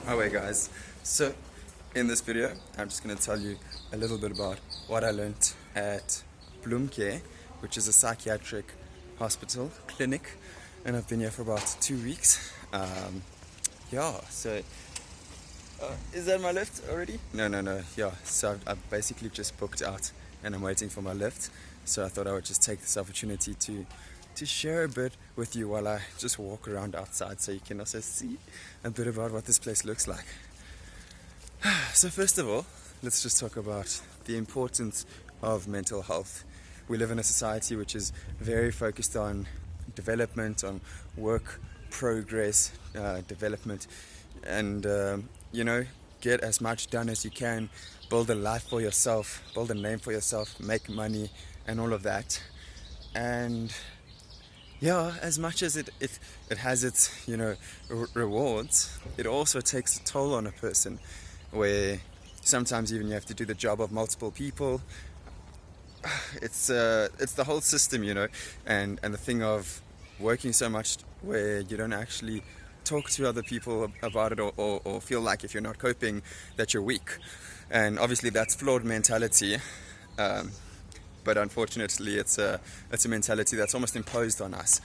Alright guys, so in this video I'm just going to tell you a little bit about what I learned at Bloemcare, which is a psychiatric hospital clinic, and I've been here for about 2 weeks. Is that my lift already? No, yeah, so I've basically just booked out and I'm waiting for my lift, so I thought I would just take this opportunity to share a bit with you while I just walk around outside so you can also see a bit about what this place looks like. So first of all, let's just talk about the importance of mental health. We live in a society which is very focused on development, on work, progress, development, and get as much done as you can, build a life for yourself, build a name for yourself, make money, and all of that. And yeah, as much as it has its rewards, it also takes a toll on a person, where sometimes even you have to do the job of multiple people. It's the whole system, and the thing of working so much where you don't actually talk to other people about it, or feel like if you're not coping that you're weak. And obviously that's flawed mentality. But unfortunately it's a mentality that's almost imposed on us,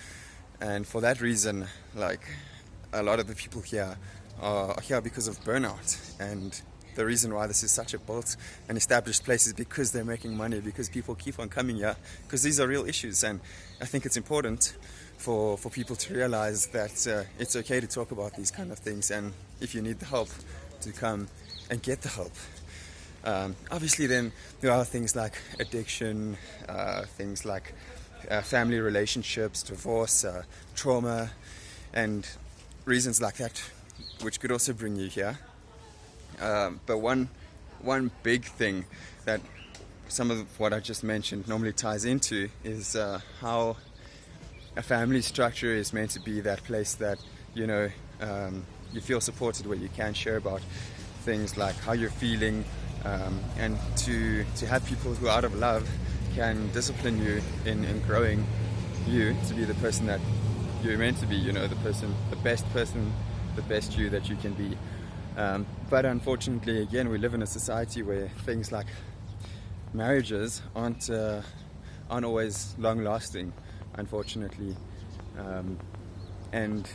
and for that reason, like, a lot of the people here are here because of burnout. And the reason why this is such a built and established place is because they're making money, because people keep on coming here, because these are real issues. And I think it's important for people to realize that it's okay to talk about these kind of things, and if you need the help, to come and get the help. Obviously then there are things like addiction, things like family relationships, divorce, trauma, and reasons like that which could also bring you here. But one big thing that some of what I just mentioned normally ties into is how a family structure is meant to be that place that you feel supported, where you can share about things like how you're feeling, and to have people who out of love can discipline you in growing you to be the person that you're meant to be, the best you that you can be. But unfortunately, again, we live in a society where things like marriages aren't always long lasting, unfortunately, and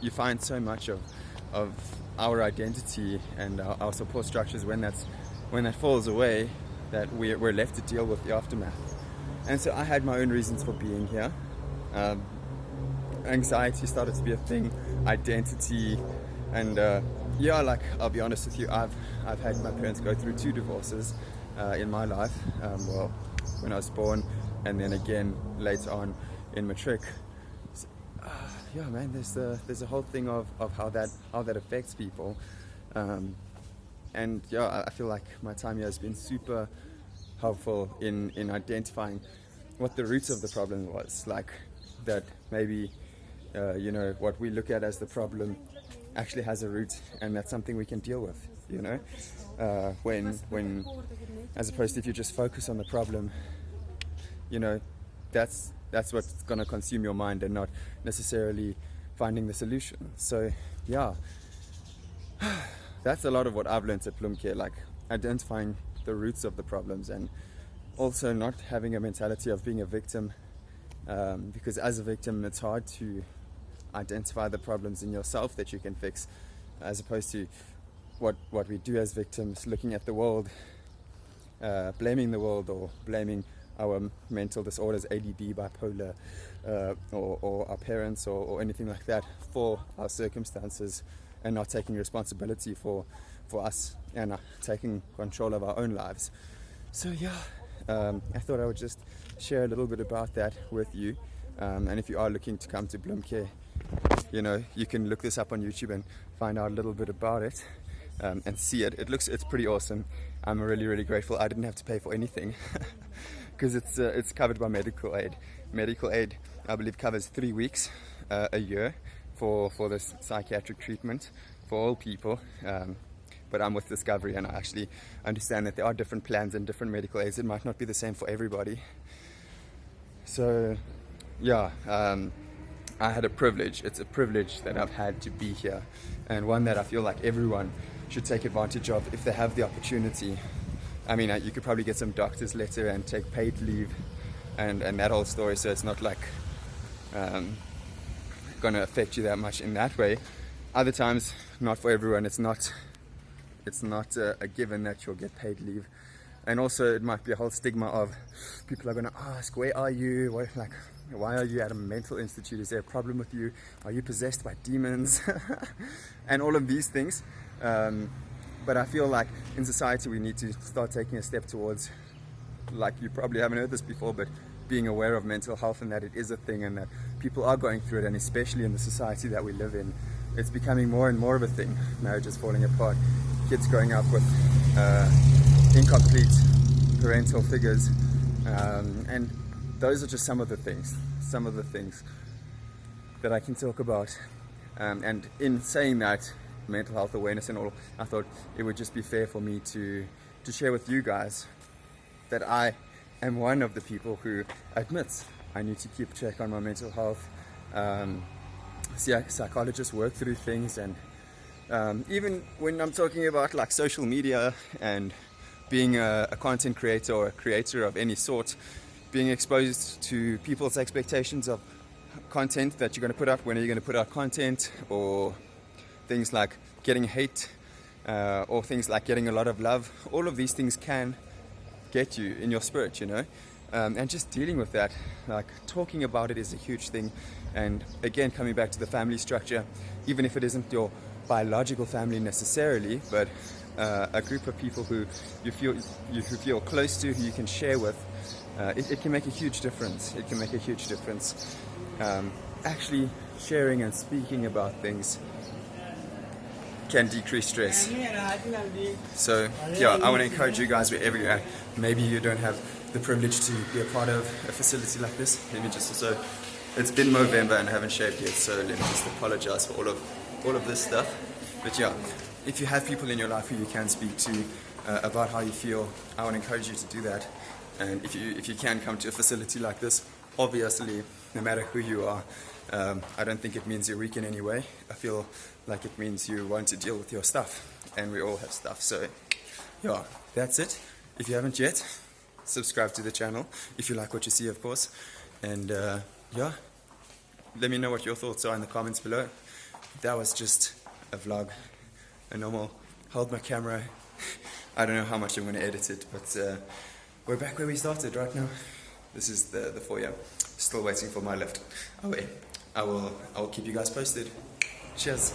you find so much of our identity and our support structures when that falls away, that we're left to deal with the aftermath. And so I had my own reasons for being here. Anxiety started to be a thing, identity, and I'll be honest with you, I've had my parents go through 2 divorces in my life. Well, when I was born, and then again later on in matric. There's a whole thing of how that affects people, and I feel like my time here has been super helpful in identifying what the roots of the problem was. Like, that maybe what we look at as the problem actually has a root, and that's something we can deal with. When as opposed to if you just focus on the problem, that's what's going to consume your mind, and not necessarily finding the solution. So that's a lot of what I've learned at Bloemcare, like identifying the roots of the problems, and also not having a mentality of being a victim, because as a victim it's hard to identify the problems in yourself that you can fix, as opposed to what we do as victims, looking at the world, blaming the world, or blaming our mental disorders, ADD, bipolar, or our parents, or anything like that, for our circumstances, and not taking responsibility for us, and taking control of our own lives. So I thought I would just share a little bit about that with you, and if you are looking to come to Bloemcare, you can look this up on YouTube and find out a little bit about it, and see it. It's pretty awesome. I'm really, really grateful I didn't have to pay for anything because it's covered by medical aid. Medical aid, I believe, covers 3 weeks a year for this psychiatric treatment for all people. But I'm with Discovery, and I actually understand that there are different plans and different medical aids. It might not be the same for everybody. So I had a privilege. It's a privilege that I've had to be here, and one that I feel like everyone should take advantage of if they have the opportunity. I mean, you could probably get some doctor's letter and take paid leave and that whole story, so it's not like going to affect you that much in that way. Other times, not for everyone. It's not a given that you'll get paid leave. And also it might be a whole stigma of people are going to ask, where are you? Why are you at a mental institute? Is there a problem with you? Are you possessed by demons? And all of these things. But I feel like in society we need to start taking a step towards, like, you probably haven't heard this before, but being aware of mental health and that it is a thing and that people are going through it, and especially in the society that we live in, it's becoming more and more of a thing. Marriages falling apart, kids growing up with incomplete parental figures, and those are just some of the things that I can talk about. And in saying that, mental health awareness and all, I thought it would just be fair for me to share with you guys that I am one of the people who admits I need to keep check on my mental health. Psychologists work through things, and even when I'm talking about like social media and being a content creator or a creator of any sort, being exposed to people's expectations of content that you're going to put out, when are you going to put out content, or things like getting hate, or things like getting a lot of love. All of these things can get you in your spirit, and just dealing with that, like talking about it, is a huge thing. And again, coming back to the family structure, even if it isn't your biological family necessarily, but a group of people who you feel close to, who you can share with, it can make a huge difference. It can make a huge difference. Actually sharing and speaking about things can decrease stress. So yeah, I want to encourage you guys, wherever you're at, maybe you don't have the privilege to be a part of a facility like this. Let me just also, it's been November and I haven't shaved yet, so let me just apologize for all of this stuff. But yeah, if you have people in your life who you can speak to about how you feel, I want to encourage you to do that. And if you can come to a facility like this, obviously, no matter who you are, I don't think it means you're weak in any way. I feel like it means you want to deal with your stuff, and we all have stuff. So yeah, that's it. If you haven't yet, subscribe to the channel if you like what you see, of course. And yeah, let me know what your thoughts are in the comments below. That was just a vlog, a normal, hold my camera. I don't know how much I'm going to edit it, but we're back where we started right now. This is the foyer. Still waiting for my lift. Oh wait, I will keep you guys posted. Cheers.